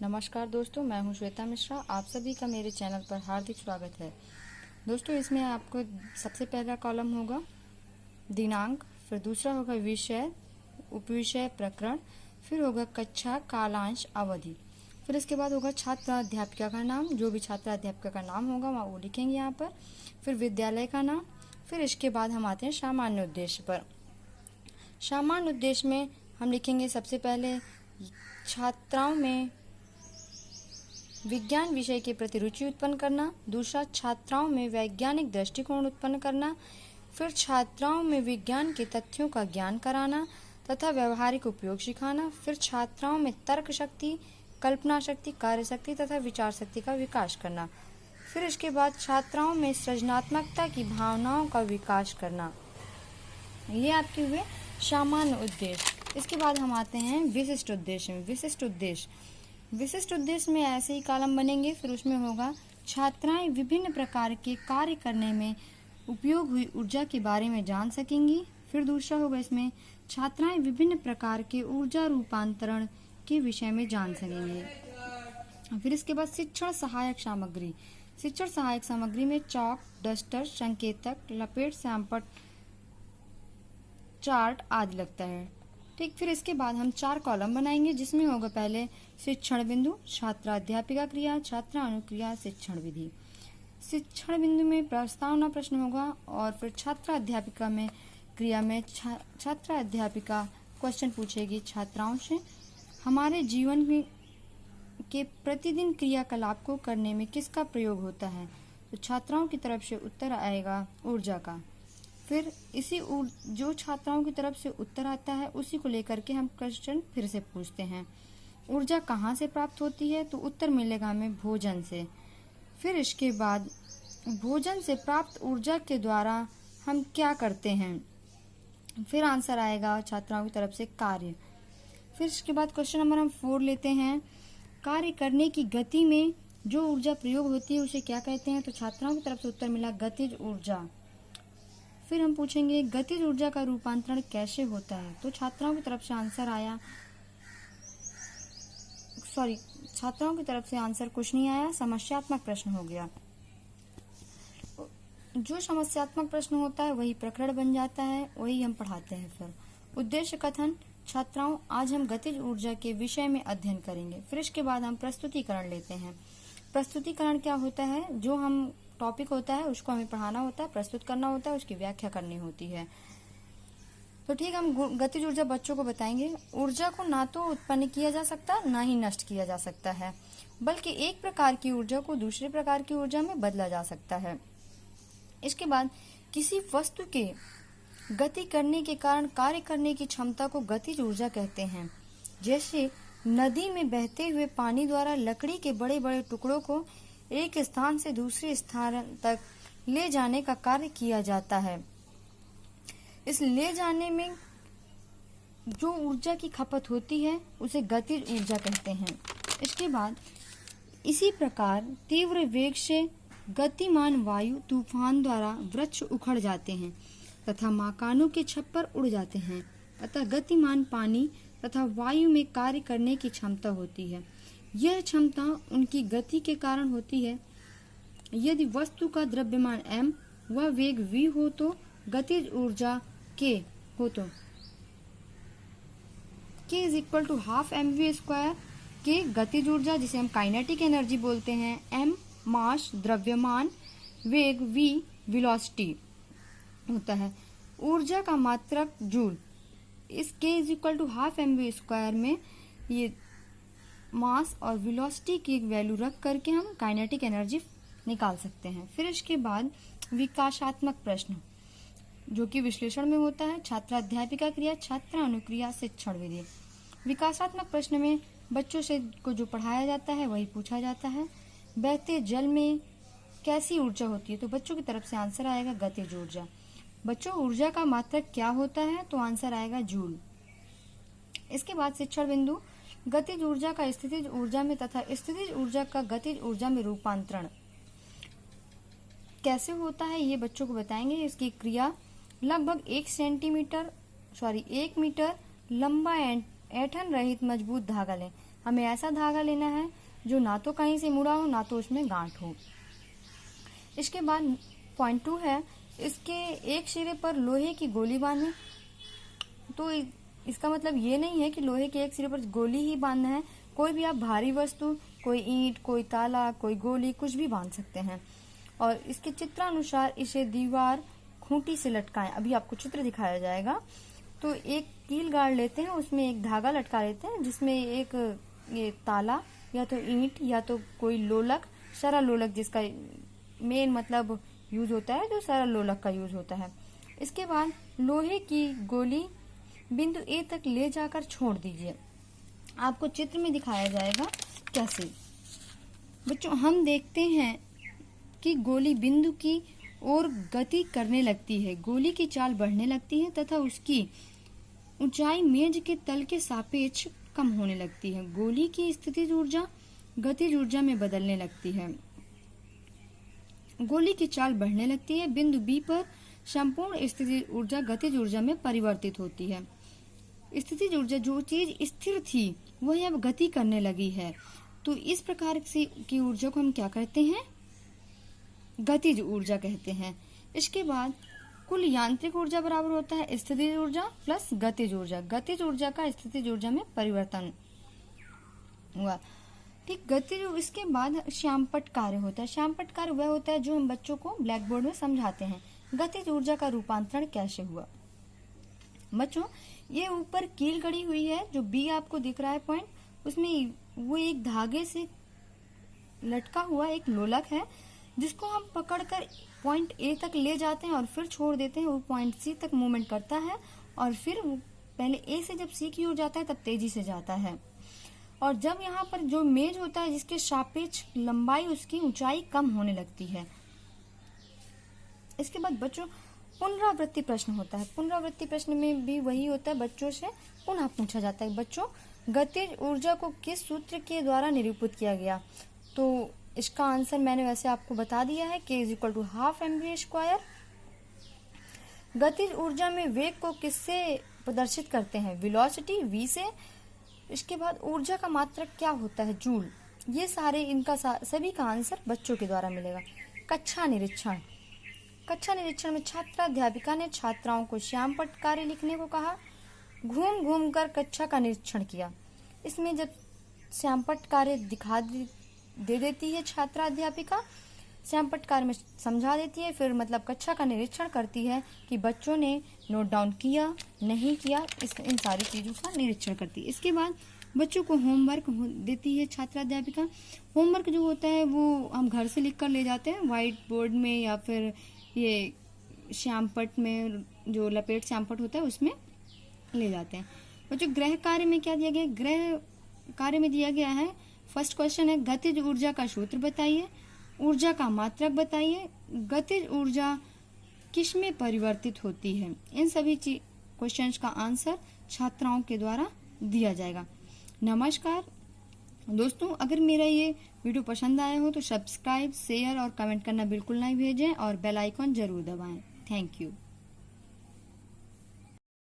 नमस्कार दोस्तों, मैं हूं श्वेता मिश्रा। आप सभी का मेरे चैनल पर हार्दिक स्वागत है। दोस्तों, इसमें आपको सबसे पहला कॉलम होगा दिनांक, फिर दूसरा होगा विषय, उपविषय, प्रकरण, फिर होगा कक्षा, कालांश, अवधि। फिर इसके बाद होगा छात्र अध्यापिका का नाम, जो भी छात्र अध्यापिका का नाम होगा वहाँ वो लिखेंगे यहाँ पर। फिर विद्यालय का नाम। फिर इसके बाद हम आते हैं सामान्य उद्देश्य पर। सामान्य उद्देश्य में हम लिखेंगे सबसे पहले छात्राओं में विज्ञान विषय के प्रति रुचि उत्पन्न करना। दूसरा, छात्राओं में वैज्ञानिक दृष्टिकोण उत्पन्न करना। फिर छात्राओं में विज्ञान के तथ्यों का ज्ञान कराना तथा व्यवहारिक उपयोग सिखाना। फिर छात्राओं में तर्क शक्ति, कल्पना शक्ति, कार्य शक्ति तथा विचार शक्ति का विकास करना। फिर इसके बाद छात्राओं में सृजनात्मकता की भावनाओं का विकास करना। ये आपके हुए सामान्य उद्देश्य। इसके बाद हम आते हैं विशिष्ट उद्देश्य में। विशिष्ट उद्देश्य में ऐसे ही कॉलम बनेंगे। फिर उसमें होगा छात्राएं विभिन्न प्रकार के कार्य करने में उपयोग हुई ऊर्जा के बारे में जान सकेंगी। फिर दूसरा होगा इसमें छात्राएं विभिन्न प्रकार के ऊर्जा रूपांतरण के विषय में जान सकेंगे। फिर इसके बाद शिक्षण सहायक सामग्री में चॉक, डस्टर, संकेतक, लपेट, सैंपट, चार्ट आदि लगता है। ठीक, फिर इसके बाद हम 4 कॉलम बनाएंगे, जिसमें होगा पहले शिक्षण बिंदु, छात्र अध्यापिका क्रिया, छात्र अनुक्रिया, शिक्षण विधि। शिक्षण बिंदु में प्रस्तावना प्रश्न होगा और फिर छात्र अध्यापिका में क्रिया में छात्र अध्यापिका क्वेश्चन पूछेगी छात्राओं से, हमारे जीवन में के प्रतिदिन क्रियाकलाप को करने में किसका प्रयोग होता है। तो छात्राओं की तरफ से उत्तर आएगा ऊर्जा का। फिर जो छात्राओं की तरफ से उत्तर आता है उसी को लेकर के हम क्वेश्चन फिर से पूछते हैं। ऊर्जा कहाँ से प्राप्त होती है, तो उत्तर मिलेगा हमें भोजन से। फिर इसके बाद भोजन से प्राप्त ऊर्जा के द्वारा हम क्या करते हैं, फिर आंसर आएगा छात्राओं की तरफ से कार्य। फिर इसके बाद क्वेश्चन नंबर हम 4 लेते हैं, कार्य करने की गति में जो ऊर्जा प्रयोग होती है उसे क्या कहते हैं। तो छात्राओं की तरफ से उत्तर मिला गतिज ऊर्जा। फिर हम पूछेंगे गतिज ऊर्जा का रूपांतरण कैसे होता है। तो छात्राओं की तरफ से आंसर कुछ नहीं आया, समस्यात्मक प्रश्न हो गया। जो समस्यात्मक प्रश्न होता है वही प्रकरण बन जाता है, वही हम पढ़ाते हैं। फिर उद्देश्य कथन, छात्राओं आज हम गतिज ऊर्जा के विषय में अध्ययन करेंगे। फिर इसके बाद हम प्रस्तुतिकरण लेते हैं। प्रस्तुतिकरण क्या होता है, जो हम टॉपिक होता है उसको हमें पढ़ाना होता है, प्रस्तुत करना होता है, उसकी व्याख्या करनी होती है। तो ठीक, हम गतिज ऊर्जा बच्चों को बताएंगे। ऊर्जा को ना तो उत्पन्न किया जा सकता ना ही नष्ट किया जा सकता है, बल्कि एक प्रकार की ऊर्जा को दूसरे प्रकार की ऊर्जा में बदला जा सकता है। इसके बाद किसी वस्तु के गति करने के कारण कार्य करने की क्षमता को गतिज ऊर्जा कहते हैं। जैसे नदी में बहते हुए पानी द्वारा लकड़ी के बड़े बड़े टुकड़ों को एक स्थान से दूसरे स्थान तक ले जाने का कार्य किया जाता है। इस ले जाने में जो ऊर्जा की खपत होती है उसे गतिज ऊर्जा कहते हैं। इसके बाद इसी प्रकार तीव्र वेग से गतिमान वायु तूफान द्वारा वृक्ष उखड़ जाते हैं तथा मकानों के छप्पर उड़ जाते हैं। अतः गतिमान पानी तथा वायु में कार्य करने की क्षमता होती है। यह क्षमता उनकी गति के कारण होती है। यदि वस्तु का द्रव्यमान m व वेग v हो तो गतिज ऊर्जा k हो तो k = ½ mv²। k गतिज ऊर्जा जिसे हम काइनेटिक एनर्जी बोलते हैं, m मास द्रव्यमान, वेग v वेलोसिटी होता है। ऊर्जा का मात्रक जूल। इस k = ½ mv² में ये मास और वेलोसिटी की वैल्यू रख करके हम काइनेटिक एनर्जी निकाल सकते हैं। फिर इसके बाद विकासात्मक प्रश्न, जो कि विश्लेषण में होता है, छात्र अध्यापिका क्रिया, छात्र अनुक्रिया, शिक्षण विधि। विकासात्मक प्रश्न में बच्चों से को जो पढ़ाया जाता है वही पूछा जाता है। बहते जल में कैसी ऊर्जा होती है, तो बच्चों की तरफ से आंसर आएगा गतिज ऊर्जा। बच्चों, ऊर्जा का मात्रक क्या होता है, तो आंसर आएगा जूल। इसके बाद शिक्षण बिंदु, गतिज ऊर्जा का स्थितिज ऊर्जा में तथा स्थितिज ऊर्जा का गतिज ऊर्जा में रूपांतरण कैसे होता है ये बच्चों को बताएंगे। इसकी क्रिया लगभग 1 मीटर लंबा ऐंठन रहित मजबूत धागा लें। हमें ऐसा धागा लेना है जो ना तो कहीं से मुड़ा हो ना तो उसमें गांठ हो। इसके बाद पॉइंट 2 है, इसके एक सिरे पर लोहे की गोली बांधें। तो इसका मतलब ये नहीं है कि लोहे के एक सिरे पर गोली ही बांधना है, कोई भी आप भारी वस्तु, कोई ईंट, कोई ताला, कोई गोली, कुछ भी बांध सकते हैं। और इसके चित्रानुसार इसे दीवार, खूंटी से लटकाएं। अभी आपको चित्र दिखाया जाएगा। तो एक कील गाड़ लेते हैं, उसमें एक धागा लटका लेते हैं जिसमें एक ये ताला या तो ईंट या तो कोई लोलक, सरल लोलक जिसका मेन मतलब यूज होता है, जो सरल लोलक का यूज होता है। इसके बाद लोहे की गोली बिंदु ए तक ले जाकर छोड़ दीजिए। आपको चित्र में दिखाया जाएगा कैसे। बच्चों, हम देखते हैं कि गोली बिंदु की ओर गति करने लगती है, गोली की चाल बढ़ने लगती है तथा उसकी ऊंचाई मेज के तल के सापेक्ष कम होने लगती है। गोली की स्थितिज ऊर्जा गतिज ऊर्जा में बदलने लगती है। गोली की चाल बढ़ने लगती है, बिंदु बी पर संपूर्ण स्थितिज ऊर्जा गतिज ऊर्जा में परिवर्तित होती है। स्थितिज ऊर्जा, जो चीज स्थिर थी वह अब गति करने लगी है, तो इस प्रकार की ऊर्जा को हम क्या कहते हैं? गतिज ऊर्जा कहते हैं। इसके बाद कुल यांत्रिक ऊर्जा बराबर होता है स्थितिज ऊर्जा प्लस गतिज ऊर्जा। गतिज ऊर्जा का स्थितिज ऊर्जा में परिवर्तन हुआ, ठीक। गतिज, इसके बाद श्यामपट्ट कार्य होता है। श्यामपट्ट कार्य वह होता है जो हम बच्चों को ब्लैक बोर्ड में समझाते हैं। गतिज ऊर्जा का रूपांतरण कैसे हुआ? बच्चों, ये ऊपर कील गड़ी हुई है, जो बी आपको दिख रहा है पॉइंट, उसमें वो एक धागे से लटका हुआ एक लोलक है जिसको हम पकड़कर पॉइंट ए तक ले जाते हैं और फिर छोड़ देते हैं। वो पॉइंट सी तक मूवमेंट करता है और फिर वो पहले ए से जब सी की ओर जाता है तब तेजी से जाता है। और जब यहाँ पर जो मेज होता है जिसके सापेक्ष लंबाई, उसकी ऊंचाई कम होने लगती है। इसके बाद बच्चों पुनरावृत्ति प्रश्न होता है। पुनरावृत्ति प्रश्न में भी वही होता है, बच्चों से पुनः पूछा जाता है, बच्चों गतिज ऊर्जा को किस सूत्र के द्वारा निरूपित किया गया? तो इसका आंसर मैंने वैसे आपको बता दिया है, k = ½ mv²। गतिज ऊर्जा में वेग को किससे प्रदर्शित करते हैं? वेलोसिटी v से। इसके बाद ऊर्जा का मात्रक क्या होता है? जूल। ये सारे इनका सभी का आंसर बच्चों के द्वारा मिलेगा। कक्षा निरीक्षण। कक्षा निरीक्षण में छात्राध्यापिका ने छात्राओं को श्यामपट्ट कार्य लिखने को कहा, घूम घूम कर कक्षा का निरीक्षण किया। इसमें जब श्यामपट्ट कार्य दिखा दे देती है छात्राध्यापिका, श्यामपट्ट कार्य में समझा देती है, फिर मतलब कक्षा का निरीक्षण करती है कि बच्चों ने नोट डाउन किया नहीं किया, इन सारी चीजों का निरीक्षण करती है। इसके बाद बच्चों को होमवर्क देती है छात्राध्यापिका। होमवर्क जो होता है वो हम घर से लिख कर ले जाते हैं व्हाइट बोर्ड में या फिर ये श्यामपट्ट में, जो लपेट श्यामपट्ट होता है उसमें ले जाते हैं। बच्चों गृह कार्य में क्या दिया गया? गृह कार्य में दिया गया है, फर्स्ट क्वेश्चन है गतिज ऊर्जा का सूत्र बताइए, ऊर्जा का मात्रक बताइए, गतिज ऊर्जा किसमें परिवर्तित होती है। इन सभी क्वेश्चंस का आंसर छात्राओं के द्वारा दिया जाएगा। नमस्कार दोस्तों, अगर मेरा ये वीडियो पसंद आया हो तो सब्सक्राइब, शेयर और कमेंट करना बिल्कुल नहीं भेजें और बेल आइकॉन जरूर दबाएं। Thank you.